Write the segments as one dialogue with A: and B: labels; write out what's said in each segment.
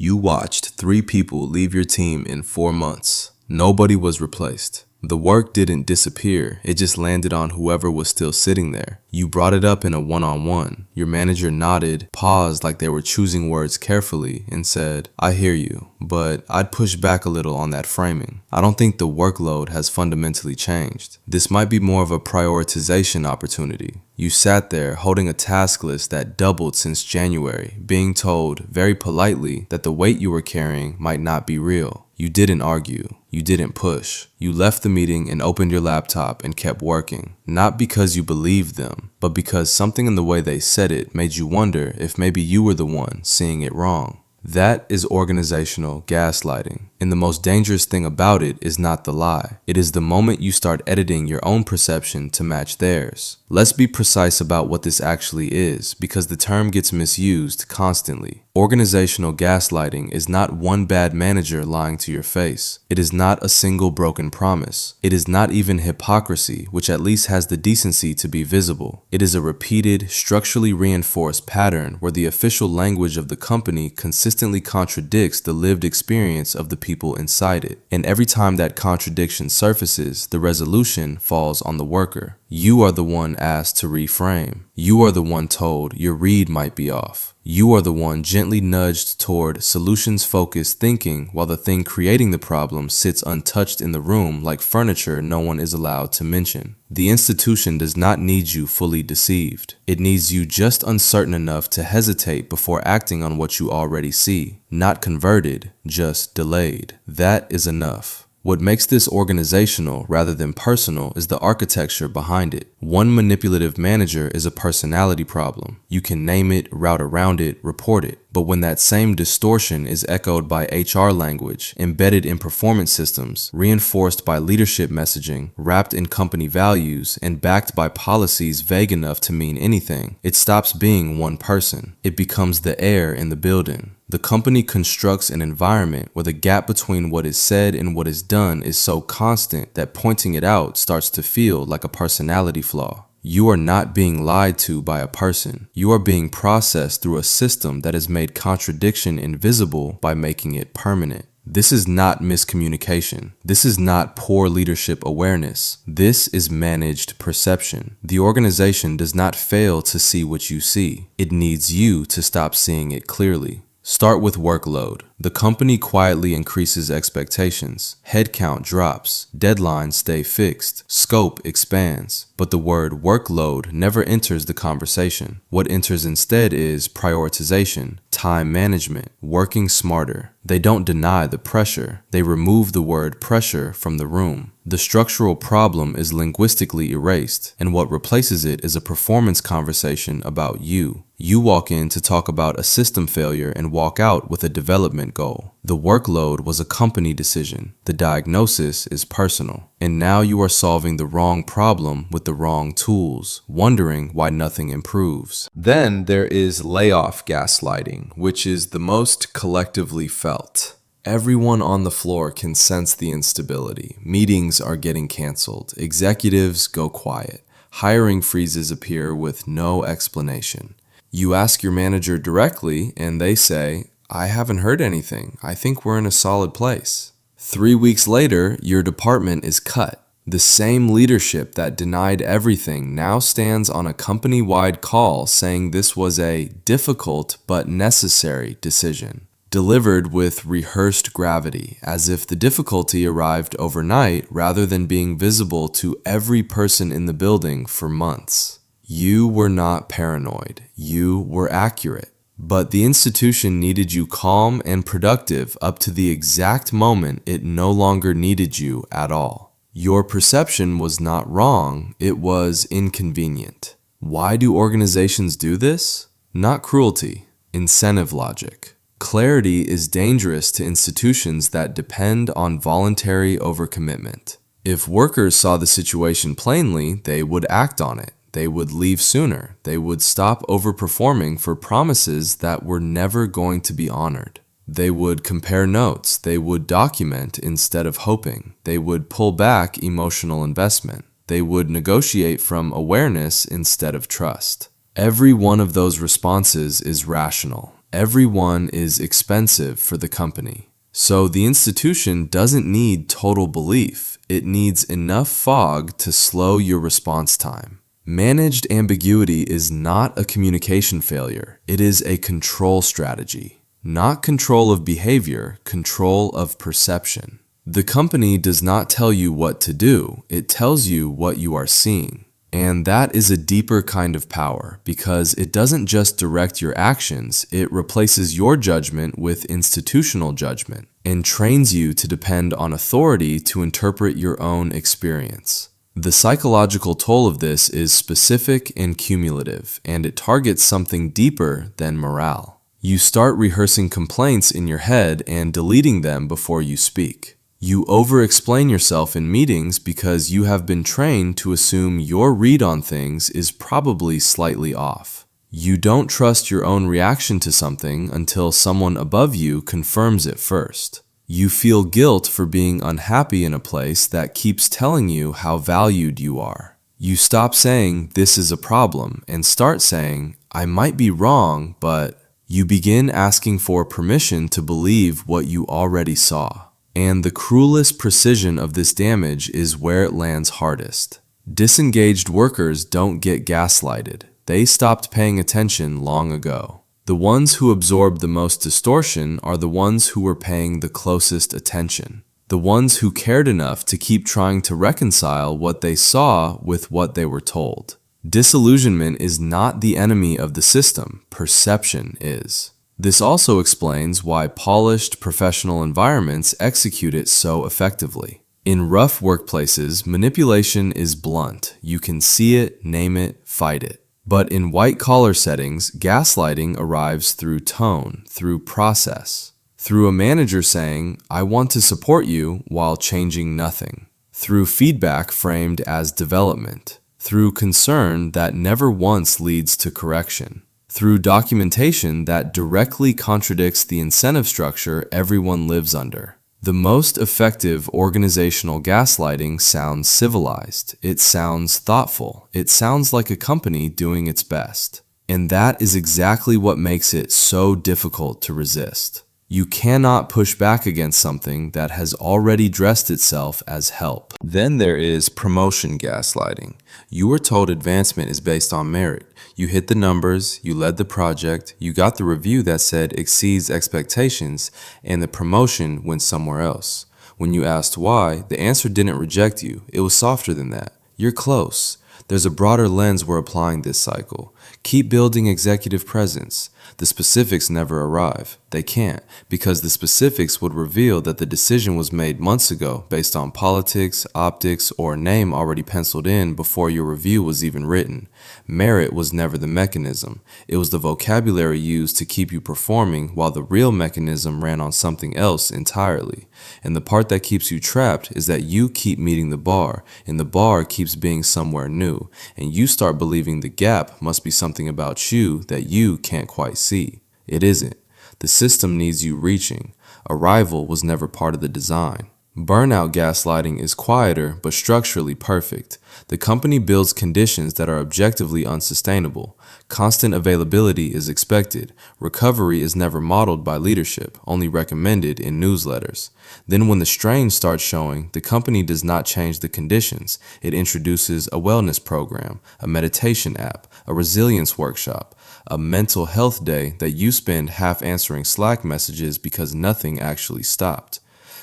A: You watched 3 people leave your team in 4 months. Nobody was replaced. The work didn't disappear, it just landed on whoever was still sitting there. You brought it up in a one-on-one. Your manager nodded, paused like they were choosing words carefully, and said, "I hear you, but I'd push back a little on that framing. I don't think the workload has fundamentally changed. This might be more of a prioritization opportunity." You sat there holding a task list that doubled since January, being told, very politely, that the weight you were carrying might not be real. You didn't argue. You didn't push. You left the meeting and opened your laptop and kept working. Not because you believed them, but because something in the way they said it made you wonder if maybe you were the one seeing it wrong. That is organizational gaslighting. And the most dangerous thing about it is not the lie. It is the moment you start editing your own perception to match theirs. Let's be precise about what this actually is, because the term gets misused constantly. Organizational gaslighting is not one bad manager lying to your face. It is not a single broken promise. It is not even hypocrisy, which at least has the decency to be visible. It is a repeated, structurally reinforced pattern where the official language of the company consistently contradicts the lived experience of the people inside it. And every time that contradiction surfaces, the resolution falls on the worker. You are the one asked to reframe. You are the one told your read might be off. You are the one gently nudged toward solutions-focused thinking while the thing creating the problem sits untouched in the room like furniture no one is allowed to mention. The institution does not need you fully deceived. It needs you just uncertain enough to hesitate before acting on what you already see. Not converted, just delayed. That is enough. What makes this organizational rather than personal is the architecture behind it. One manipulative manager is a personality problem. You can name it, route around it, report it. But when that same distortion is echoed by HR language, embedded in performance systems, reinforced by leadership messaging, wrapped in company values, and backed by policies vague enough to mean anything, it stops being one person. It becomes the air in the building. The company constructs an environment where the gap between what is said and what is done is so constant that pointing it out starts to feel like a personality flaw. You are not being lied to by a person. You are being processed through a system that has made contradiction invisible by making it permanent. This is not miscommunication. This is not poor leadership awareness. This is managed perception. The organization does not fail to see what you see. It needs you to stop seeing it clearly. Start with workload. The company quietly increases expectations. Headcount drops. Deadlines stay fixed. Scope expands. But the word workload never enters the conversation. What enters instead is prioritization, time management, working smarter. They don't deny the pressure. They remove the word pressure from the room. The structural problem is linguistically erased, and what replaces it is a performance conversation about you. You walk in to talk about a system failure and walk out with a development goal. The workload was a company decision. The diagnosis is personal. And now you are solving the wrong problem with the wrong tools, wondering why nothing improves. Then there is layoff gaslighting, which is the most collectively felt. Everyone on the floor can sense the instability. Meetings are getting canceled. Executives go quiet. Hiring freezes appear with no explanation. You ask your manager directly, and they say, "I haven't heard anything. I think we're in a solid place." 3 weeks later, your department is cut. The same leadership that denied everything now stands on a company-wide call saying this was a difficult but necessary decision. Delivered with rehearsed gravity, as if the difficulty arrived overnight rather than being visible to every person in the building for months. You were not paranoid. You were accurate. But the institution needed you calm and productive up to the exact moment it no longer needed you at all. Your perception was not wrong, it was inconvenient. Why do organizations do this? Not cruelty, incentive logic. Clarity is dangerous to institutions that depend on voluntary overcommitment. If workers saw the situation plainly, they would act on it. They would leave sooner. They would stop overperforming for promises that were never going to be honored. They would compare notes. They would document instead of hoping. They would pull back emotional investment. They would negotiate from awareness instead of trust. Every one of those responses is rational. Everyone is expensive for the company. So the institution doesn't need total belief. It needs enough fog to slow your response time. Managed ambiguity is not a communication failure. It is a control strategy. Not control of behavior, control of perception. The company does not tell you what to do. It tells you what you are seeing. And that is a deeper kind of power because it doesn't just direct your actions, it replaces your judgment with institutional judgment and trains you to depend on authority to interpret your own experience. The psychological toll of this is specific and cumulative, and it targets something deeper than morale. You start rehearsing complaints in your head and deleting them before you speak. You over-explain yourself in meetings because you have been trained to assume your read on things is probably slightly off. You don't trust your own reaction to something until someone above you confirms it first. You feel guilt for being unhappy in a place that keeps telling you how valued you are. You stop saying, "This is a problem," and start saying, "I might be wrong, but..." You begin asking for permission to believe what you already saw. And the cruelest precision of this damage is where it lands hardest. Disengaged workers don't get gaslighted. They stopped paying attention long ago. The ones who absorb the most distortion are the ones who were paying the closest attention. The ones who cared enough to keep trying to reconcile what they saw with what they were told. Disillusionment is not the enemy of the system, perception is. This also explains why polished professional environments execute it so effectively. In rough workplaces, manipulation is blunt. You can see it, name it, fight it. But in white-collar settings, gaslighting arrives through tone, through process. Through a manager saying, "I want to support you," while changing nothing. Through feedback framed as development. Through concern that never once leads to correction. Through documentation that directly contradicts the incentive structure everyone lives under. The most effective organizational gaslighting sounds civilized. It sounds thoughtful. It sounds like a company doing its best. And that is exactly what makes it so difficult to resist. You cannot push back against something that has already dressed itself as help. Then there is promotion gaslighting. You were told advancement is based on merit. You hit the numbers, you led the project, you got the review that said exceeds expectations, and the promotion went somewhere else. When you asked why, the answer didn't reject you. It was softer than that. You're close. There's a broader lens we're applying this cycle. Keep building executive presence. The specifics never arrive. They can't, because the specifics would reveal that the decision was made months ago based on politics, optics, or a name already penciled in before your review was even written. Merit was never the mechanism. It was the vocabulary used to keep you performing while the real mechanism ran on something else entirely. And the part that keeps you trapped is that you keep meeting the bar, and the bar keeps being somewhere new, and you start believing the gap must be something about you that you can't quite see. It isn't. The system needs you reaching. Arrival was never part of the design. Burnout gaslighting is quieter but structurally perfect. The company builds conditions that are objectively unsustainable. Constant availability is expected. Recovery is never modeled by leadership, only recommended in newsletters. Then when the strain starts showing, the company does not change the conditions. It introduces a wellness program, a meditation app, a resilience workshop, a mental health day that you spend half answering Slack messages because nothing actually stopped.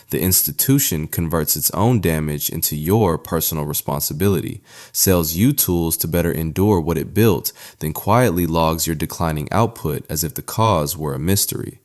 A: The institution converts its own damage into your personal responsibility, sells you tools to better endure what it built, then quietly logs your declining output as if the cause were a mystery.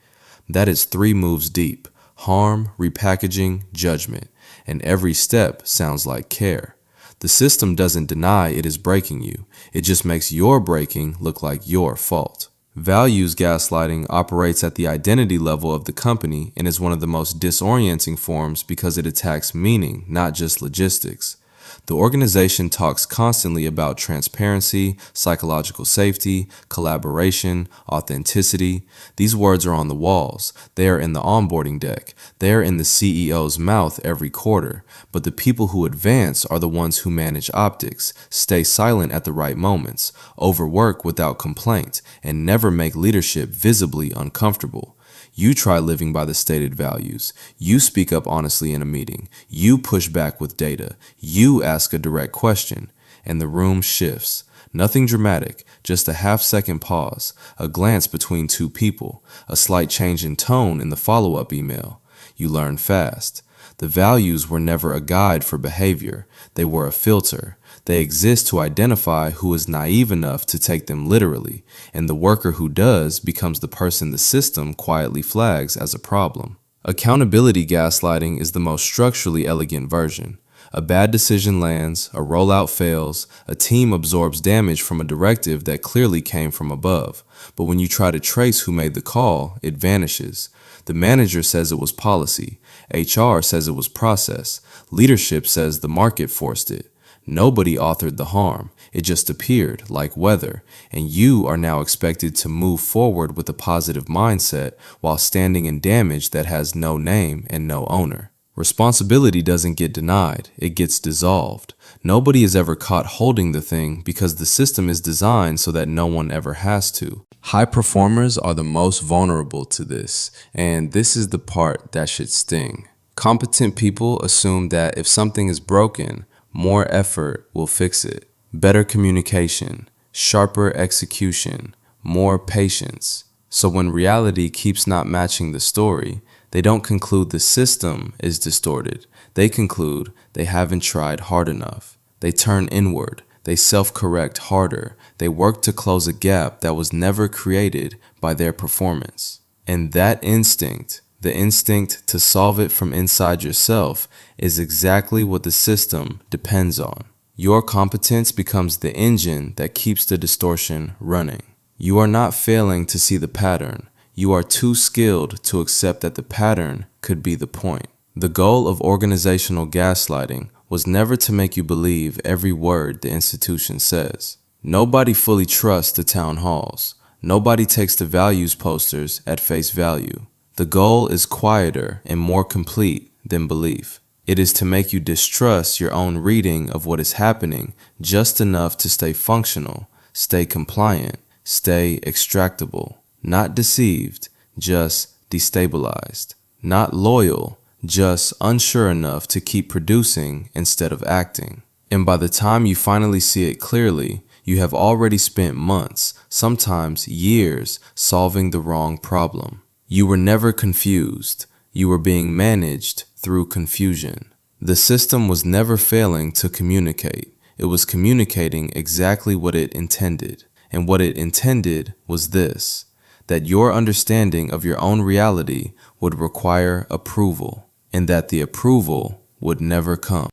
A: That is 3 moves deep: harm, repackaging, judgment, and every step sounds like care. The system doesn't deny it is breaking you. It just makes your breaking look like your fault. Values gaslighting operates at the identity level of the company and is one of the most disorienting forms because it attacks meaning, not just logistics. The organization talks constantly about transparency, psychological safety, collaboration, authenticity. These words are on the walls. They are in the onboarding deck. They are in the CEO's mouth every quarter. But the people who advance are the ones who manage optics, stay silent at the right moments, overwork without complaint, and never make leadership visibly uncomfortable. You try living by the stated values. You speak up honestly in a meeting. You push back with data. You ask a direct question. And the room shifts. Nothing dramatic, just a half-second pause, a glance between two people, a slight change in tone in the follow-up email. You learn fast. The values were never a guide for behavior. They were a filter. They exist to identify who is naive enough to take them literally, and the worker who does becomes the person the system quietly flags as a problem. Accountability gaslighting is the most structurally elegant version. A bad decision lands, a rollout fails, a team absorbs damage from a directive that clearly came from above. But when you try to trace who made the call, it vanishes. The manager says it was policy. HR says it was process. Leadership says the market forced it. Nobody authored the harm. It just appeared like weather, and you are now expected to move forward with a positive mindset while standing in damage that has no name and no owner. Responsibility doesn't get denied, it gets dissolved. Nobody is ever caught holding the thing because the system is designed so that no one ever has to. High performers are the most vulnerable to this, and this is the part that should sting. Competent people assume that if something is broken, more effort will fix it. Better communication, sharper execution, more patience. So when reality keeps not matching the story, they don't conclude the system is distorted. They conclude they haven't tried hard enough. They turn inward. They self-correct harder. They work to close a gap that was never created by their performance. And that instinct, the instinct to solve it from inside yourself, is exactly what the system depends on. Your competence becomes the engine that keeps the distortion running. You are not failing to see the pattern. You are too skilled to accept that the pattern could be the point. The goal of organizational gaslighting was never to make you believe every word the institution says. Nobody fully trusts the town halls. Nobody takes the values posters at face value. The goal is quieter and more complete than belief. It is to make you distrust your own reading of what is happening just enough to stay functional, stay compliant, stay extractable. Not deceived, just destabilized. Not loyal, just unsure enough to keep producing instead of acting. And by the time you finally see it clearly, you have already spent months, sometimes years, solving the wrong problem. You were never confused. You were being managed through confusion. The system was never failing to communicate. It was communicating exactly what it intended. And what it intended was this: that your understanding of your own reality would require approval, and that the approval would never come.